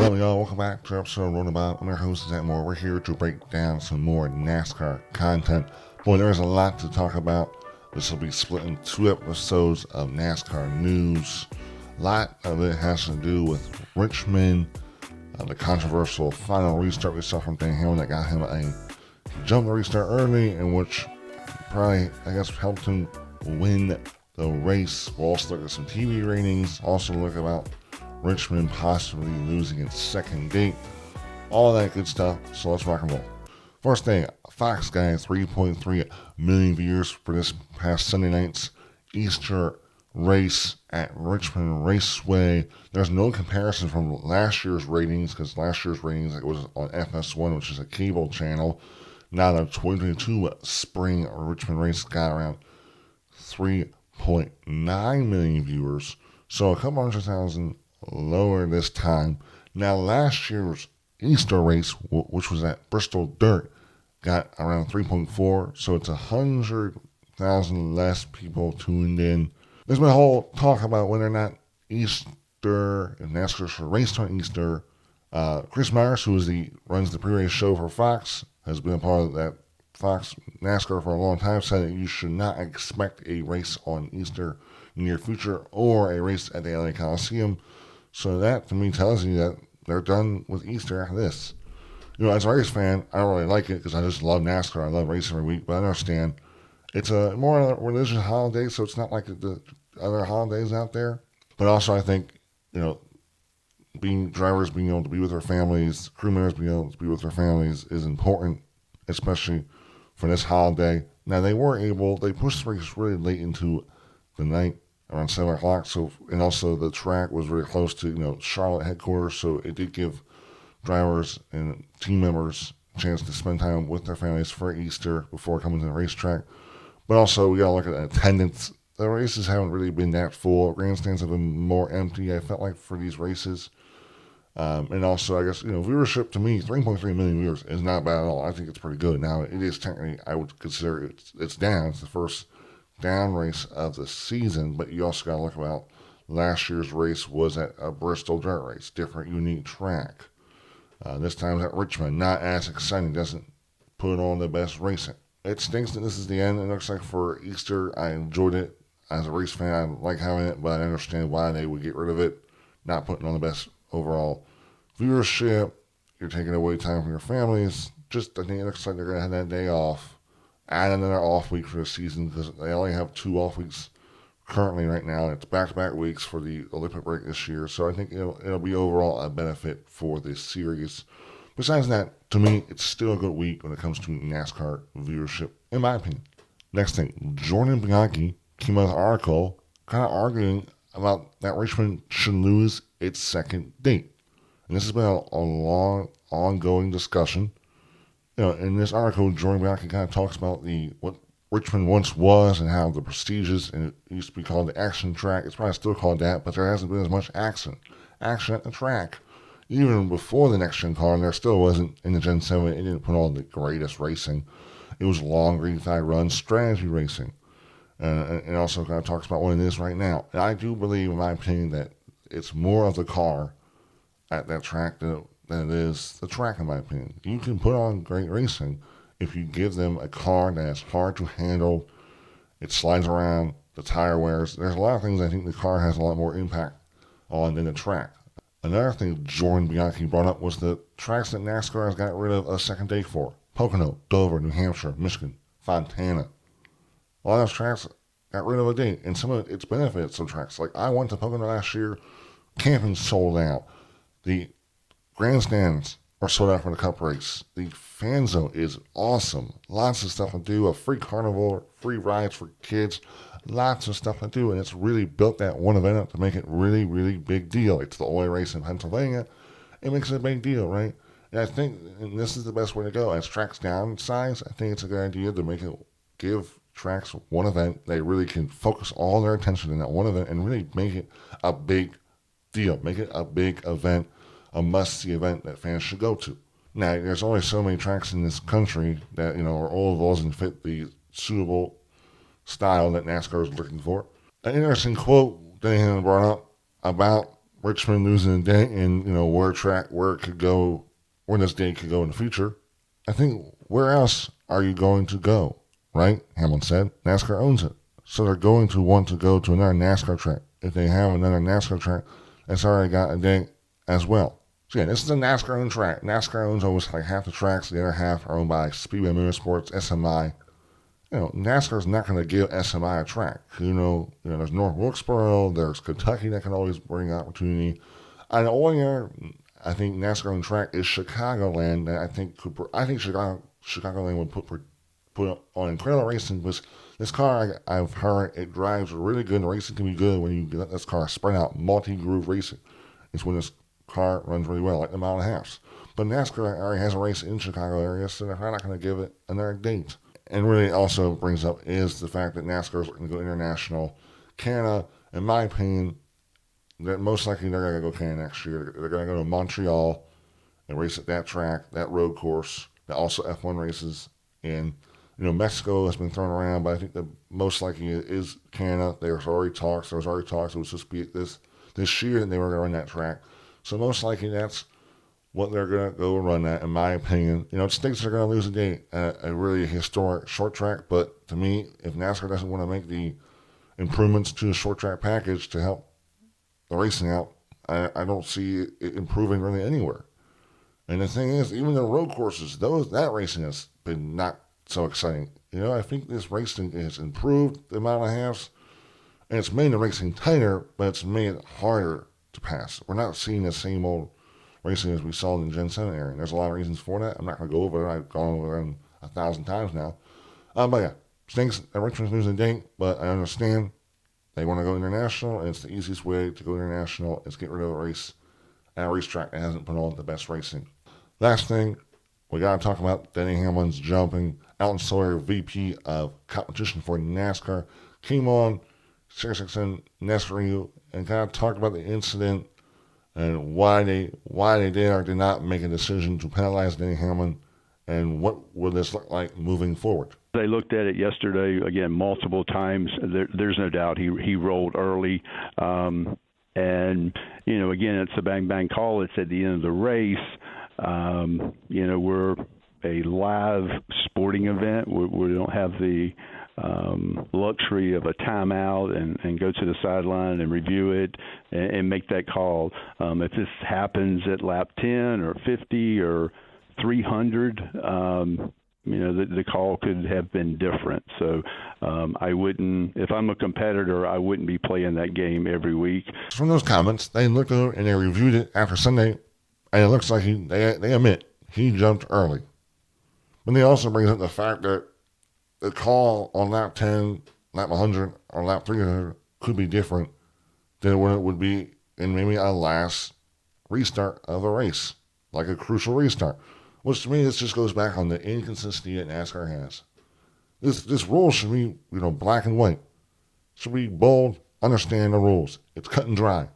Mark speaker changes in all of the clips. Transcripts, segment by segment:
Speaker 1: What's up, y'all? Welcome back to episode of Rolling Bob. I'm your host, Zach Moore. We're here to break down some more NASCAR content. Boy, there's a lot to talk about. This will be split in 2 episodes of NASCAR news. A lot of it has to do with Richmond, the controversial final restart we saw from Denny Hamlin that got him a jump the restart early, in which probably, helped him win the race. We'll also look at some TV ratings, also look about Richmond possibly losing its second date, all that good stuff. So let's rock and roll. First thing, Fox got 3.3 million viewers for this past Sunday night's Easter race at Richmond Raceway. There's no comparison from last year's ratings, because last year's ratings it was on FS1, which is a cable channel. Now the 2022 spring Richmond race got around 3.9 million viewers, so a couple 100,000 lower this time. Now last year's Easter race, which was at Bristol Dirt, got around 3.4, so it's 100,000 less people tuned in. There's been a whole talk about whether or not Easter and NASCAR should race on Easter. Chris Myers, who runs the pre-race show for Fox, has been a part of that Fox NASCAR for a long time, said that you should not expect a race on Easter near future or a race at the LA Coliseum. So that, to me, tells you that they're done with Easter after this. You know, as a race fan, I don't really like it because I just love NASCAR. I love racing every week, but I understand it's a more religious holiday, so it's not like the other holidays out there. But also, I think, drivers being able to be with their families, crew members being able to be with their families is important, especially for this holiday. Now, they pushed the race really late into the night, around 7 o'clock, and also the track was very close to, Charlotte headquarters, so it did give drivers and team members a chance to spend time with their families for Easter before coming to the racetrack. But also, we gotta look at attendance. The races haven't really been that full. Grandstands have been more empty, I felt like, for these races. And also, I guess, viewership, to me, 3.3 million viewers is not bad at all. I think it's pretty good. Now, it is technically, I would consider it's down. It's the first down race of the season, but you also got to look about last year's race was at a Bristol Dirt race, different, unique track. This time it's at Richmond, not as exciting, doesn't put on the best racing. It stinks that this is the end. It looks like for Easter, I enjoyed it as a race fan. I like having it, but I understand why they would get rid of it, not putting on the best overall viewership. You're taking away time from your families. I think it looks like they're going to have that day off. Add another off week for the season, because they only have 2 off weeks currently right now. It's back-to-back weeks for the Olympic break this year, so I think it'll be overall a benefit for this series. Besides that, to me, it's still a good week when it comes to NASCAR viewership, in my opinion. Next thing, Jordan Bianchi came out with an article kind of arguing about that Richmond should lose its second date. And this has been a long, ongoing discussion. In this article, Jordan Bianchi kind of talks about what Richmond once was and how the prestigious, and it used to be called the action track. It's probably still called that, but there hasn't been as much action at the track. Even before the next gen car, and there still wasn't in the Gen 7. It didn't put on the greatest racing. It was long greenside run strategy racing. And also kind of talks about what it is right now. And I do believe, in my opinion, that it's more of the car at that track than it is the track, in my opinion. You can put on great racing if you give them a car that's hard to handle, it slides around, the tire wears. There's a lot of things I think the car has a lot more impact on than the track. Another thing Jordan Bianchi brought up was the tracks that NASCAR has got rid of a second day for. Pocono, Dover, New Hampshire, Michigan, Fontana. A lot of those tracks got rid of a date, and some of its benefits, some tracks. Like, I went to Pocono last year, camping sold out. The grandstands are sold out for the Cup race. The fan zone is awesome. Lots of stuff to do. A free carnival, free rides for kids. Lots of stuff to do. And it's really built that one event up to make it really, really big deal. It's the only race in Pennsylvania. It makes it a big deal, right? And I think this is the best way to go. As tracks downsize, I think it's a good idea to give tracks one event. They really can focus all their attention in that one event and really make it a big deal. Make it a big event. A must-see event that fans should go to. Now, there's only so many tracks in this country that, are ovals and fit the suitable style that NASCAR is looking for. An interesting quote Denny Hamlin brought up about Richmond losing a day and, where it could go, where this day could go in the future, I think where else are you going to go, right? Hamlin said. NASCAR owns it. So they're going to want to go to another NASCAR track. If they have another NASCAR track, that's already got a day as well. So yeah, this is a NASCAR-owned track. NASCAR owns almost like half the tracks. The other half are owned by Speedway Motorsports, SMI. NASCAR's not going to give SMI a track. There's North Wilkesboro, there's Kentucky that can always bring opportunity. And the only other, I think, NASCAR-owned track is Chicagoland. That I think Chicagoland would put on incredible racing. Because this car, I've heard, it drives really good. The racing can be good when you let this car spread out, multi-groove racing. It's when this car runs really well, like the mile and a half. But NASCAR already has a race in Chicago area, so they're not going to give it another date. And really also brings up is the fact that NASCAR is looking to go international. Canada, in my opinion, that most likely they're going to go Canada next year. They're going to go to Montreal and race at that track, that road course, that also F1 races in. Mexico has been thrown around, but I think the most likely is Canada. There was already talks. It was supposed to be this year that they were going to run that track. So most likely that's what they're going to go run at, in my opinion. It stinks they're going to lose a day at a really historic short track, but to me, if NASCAR doesn't want to make the improvements to the short track package to help the racing out, I don't see it improving really anywhere. And the thing is, even the road courses, that racing has been not so exciting. I think this racing has improved the amount of halves, and it's made the racing tighter, but it's made it harder to pass. We're not seeing the same old racing as we saw in the Gen 7 area. And there's a lot of reasons for that. I'm not going to go over it. I've gone over them 1,000 times now. But yeah, stinks that Richmond's losing a date, but I understand they want to go international, and it's the easiest way to go international is get rid of a race at a racetrack that hasn't put on the best racing. Last thing, we got to talk about Denny Hamlin's jumping. Alton Sawyer, VP of competition for NASCAR, came on SiriusXM NASCAR and kind of talked about the incident and why they did or did not make a decision to penalize Denny Hamlin, and what would this look like moving forward.
Speaker 2: They looked at it yesterday, again, multiple times. There's no doubt he rolled early. And, again, it's a bang-bang call. It's at the end of the race. We're a live sporting event. We don't have the luxury of a timeout and go to the sideline and review it and make that call. If this happens at lap 10 or 50 or 300, the call could have been different. So I wouldn't, if I'm a competitor, I wouldn't be playing that game every week.
Speaker 1: From those comments, they looked at it and they reviewed it after Sunday, and it looks like they admit he jumped early. But they also brings up the fact that the call on lap 10, lap 100, or lap 300 could be different than when it would be in maybe a last restart of a race, like a crucial restart. Which to me, this just goes back on the inconsistency that NASCAR has. This rule should be, black and white. Should be bold, understand the rules. It's cut and dry.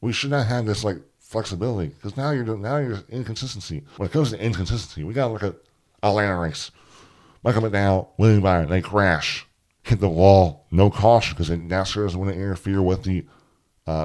Speaker 1: We should not have this flexibility, because now you're inconsistency. When it comes to inconsistency, we gotta look at Atlanta race. Michael McDowell, William Byron, they crash, hit the wall, no caution, because NASCAR doesn't want to interfere with the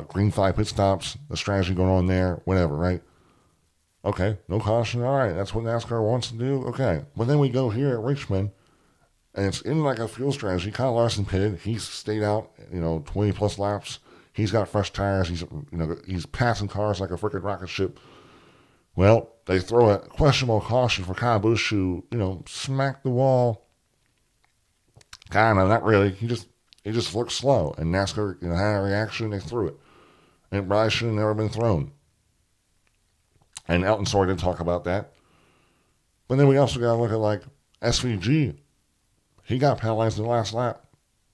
Speaker 1: green flag pit stops, the strategy going on there, whatever, right? Okay, no caution, all right, that's what NASCAR wants to do, okay. But then we go here at Richmond, and it's in a fuel strategy. Kyle Larson pitted, he's stayed out, 20 plus laps. He's got fresh tires, he's passing cars like a freaking rocket ship. Well, they throw a questionable caution for Kyle Busch, who, smacked the wall. Kind of, not really. He just looked slow. And NASCAR, had a reaction, they threw it. And it probably should have never been thrown. And Alton Sawyer did talk about that. But then we also got to look at, SVG. He got penalized in the last lap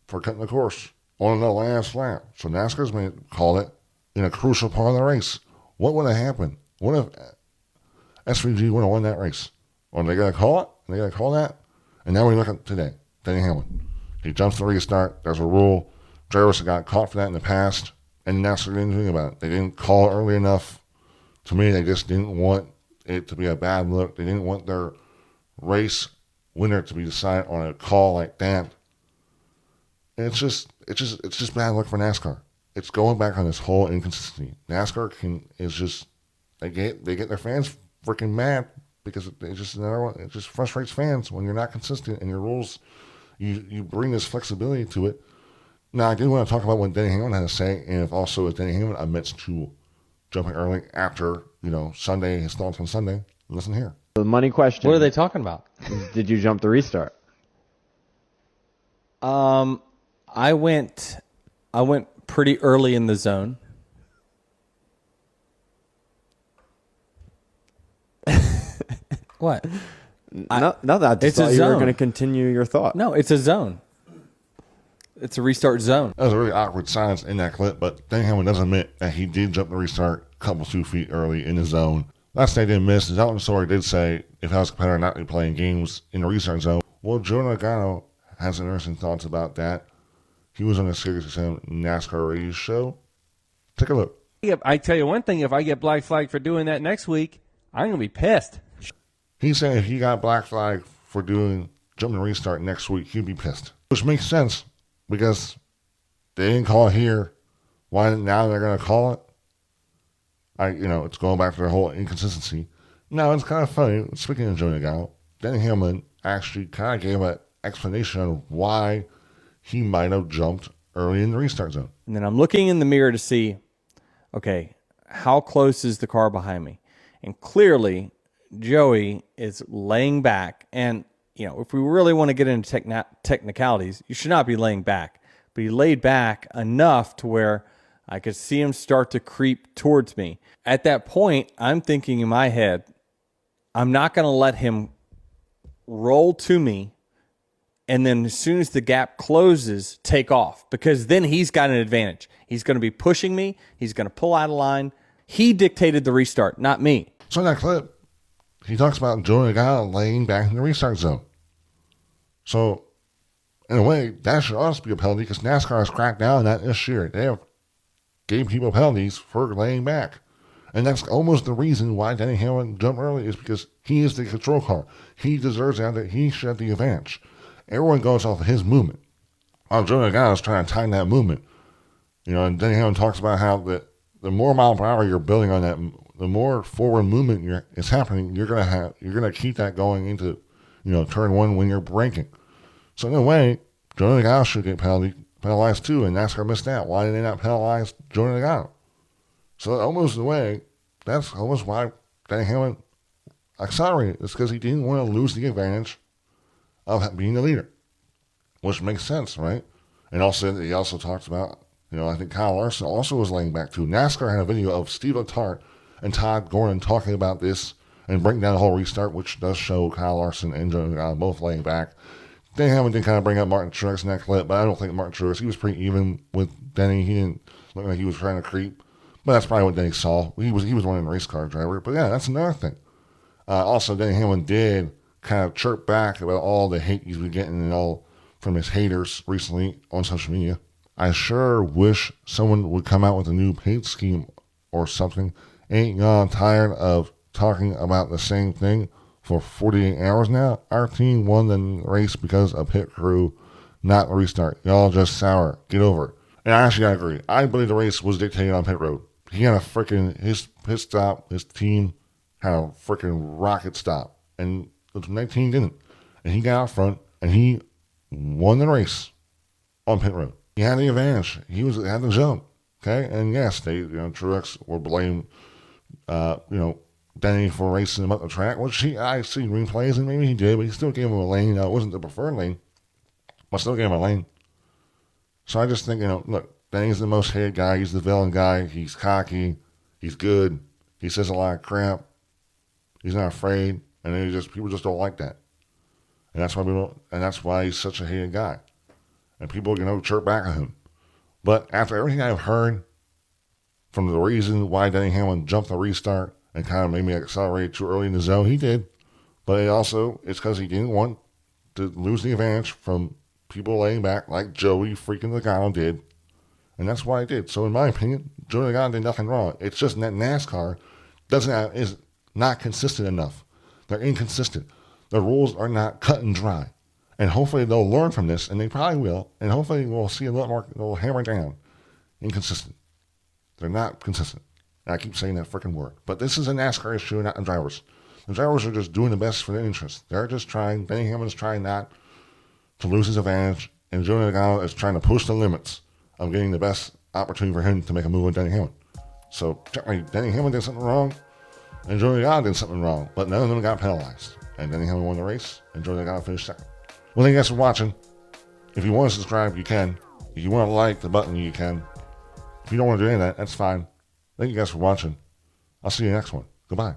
Speaker 1: for cutting the course on the last lap. So NASCAR's going to call it in a crucial part of the race. What would have happened? What if SVG would have won that race? Or they got to call it? They got to call that? And now we look at today. Denny Hamlin. He jumps the restart. There's a rule. Drivers have got caught for that in the past, and NASCAR didn't do anything about it. They didn't call it early enough. To me, they just didn't want it to be a bad look. They didn't want their race winner to be decided on a call like that. And it's just bad luck for NASCAR. it's going back on this whole inconsistency. NASCAR they get their fans freaking mad because it just frustrates fans when you're not consistent and your rules, you bring this flexibility to it. Now, I did want to talk about what Denny Hamlin had to say, and if also if Denny Hamlin admits to jumping early after, Sunday, his thoughts on Sunday. Listen here.
Speaker 3: The money question.
Speaker 4: What are they talking about?
Speaker 3: Did you jump the restart?
Speaker 4: I went pretty early in the zone. What?
Speaker 3: No, I just thought you were going to continue your thought.
Speaker 4: No, it's a zone. It's a restart zone.
Speaker 1: That was a really awkward silence in that clip, but Denny Hamlin does admit that he did jump the restart a couple 2 feet early in the zone. Last night didn't miss. Dalton Sawyer did say if I was a competitor not be playing games in the restart zone. Well, Joe Logano has some interesting thoughts about that. He was on the SiriusXM NASCAR radio show. Take a look.
Speaker 5: I tell you one thing, if I get black flag for doing that next week, I'm going to be pissed.
Speaker 1: He said if he got black flag for jumping the restart next week, he'd be pissed. Which makes sense because they didn't call it here. Why now they're going to call it? It's going back to their whole inconsistency. Now, it's kind of funny. Speaking of Joe Logano, Denny Hamlin actually kind of gave an explanation of why he might have jumped early in the restart zone.
Speaker 4: And then I'm looking in the mirror to see, okay, how close is the car behind me? And clearly, Joey is laying back. And, if we really want to get into technicalities, you should not be laying back. But he laid back enough to where I could see him start to creep towards me. At that point, I'm thinking in my head, I'm not going to let him roll to me and then as soon as the gap closes, take off, because then he's got an advantage. He's going to be pushing me. He's going to pull out of line. He dictated the restart, not me.
Speaker 1: So in that clip, he talks about Joe Logano laying back in the restart zone. So, in a way, that should also be a penalty because NASCAR has cracked down on that this year. They have gave people penalties for laying back. And that's almost the reason why Denny Hamlin jumped early is because he is the control car. He deserves that. He should have the advantage. Everyone goes off of his movement. While Joe Logano is trying to time that movement. And Denny Hamlin talks about how the more mile per hour you're building on that, the more forward movement is happening, you're gonna keep that going into, turn one when you're braking. So in a way, Joe Logano should get penalized too, and NASCAR missed that. Why did they not penalize Joe Logano? So almost in a way, that's almost why Denny Hamlin accelerated. It's because he didn't want to lose the advantage of being the leader, which makes sense, right? And also, he also talks about, I think Kyle Larson also was laying back too. NASCAR had a video of Steve Letarte and Todd Gordon talking about this and breaking down the whole restart, which does show Kyle Larson and Joe Logano both laying back. Denny Hamlin did kind of bring up Martin Truex in that clip, but I don't think Martin Truex, he was pretty even with Denny. He didn't look like he was trying to creep, but that's probably what Denny saw. He was one in the race car driver, but yeah, that's another thing. Also, Denny Hamlin did kind of chirp back about all the hate he's been getting and all from his haters recently on social media. I sure wish someone would come out with a new paint scheme or something. Ain't y'all tired of talking about the same thing for 48 hours now? Our team won the race because of pit crew, not the restart. Y'all just sour. Get over it. And I actually agree. I believe the race was dictated on pit road. He had a freaking, his pit stop, his team had a freaking rocket stop. And the 19 didn't. And he got out front and he won the race on pit road. He had the advantage. He had the jump. Okay? And yes, Truex will blame, Denny for racing him up the track, which I see replays and maybe he did, but he still gave him a lane. It wasn't the preferred lane, but still gave him a lane. So I just think, look, Denny's the most hated guy. He's the villain guy. He's cocky. He's good. He says a lot of crap. He's not afraid, and people just don't like that. And that's why he's such a hated guy. And people, chirp back at him. But after everything I've heard from the reason why Denny Hamlin jumped the restart and kind of made me accelerate too early in the zone, he did. But it's because he didn't want to lose the advantage from people laying back like Joey freaking Logano did. And that's why he did. So in my opinion, Joey Logano did nothing wrong. It's just that NASCAR is not consistent enough. They're inconsistent. The rules are not cut and dry. And hopefully they'll learn from this, and they probably will. And hopefully we'll see a lot more, they'll hammer down. inconsistent. They're not consistent. And I keep saying that freaking word. But this is a NASCAR issue, not the drivers. The drivers are just doing the best for their interest. They're just trying. Denny Hamlin's trying not to lose his advantage, and Joey Logano is trying to push the limits of getting the best opportunity for him to make a move with Denny Hamlin. So technically, Denny Hamlin did something wrong, and Joey Logano did something wrong, but none of them got penalized. And Denny Hamlin won the race, and Joey Logano finished second. Well, thank you guys for watching. If you want to subscribe, you can. If you want to like the button, you can. If you don't want to do any of that, that's fine. Thank you guys for watching. I'll see you next one. Goodbye.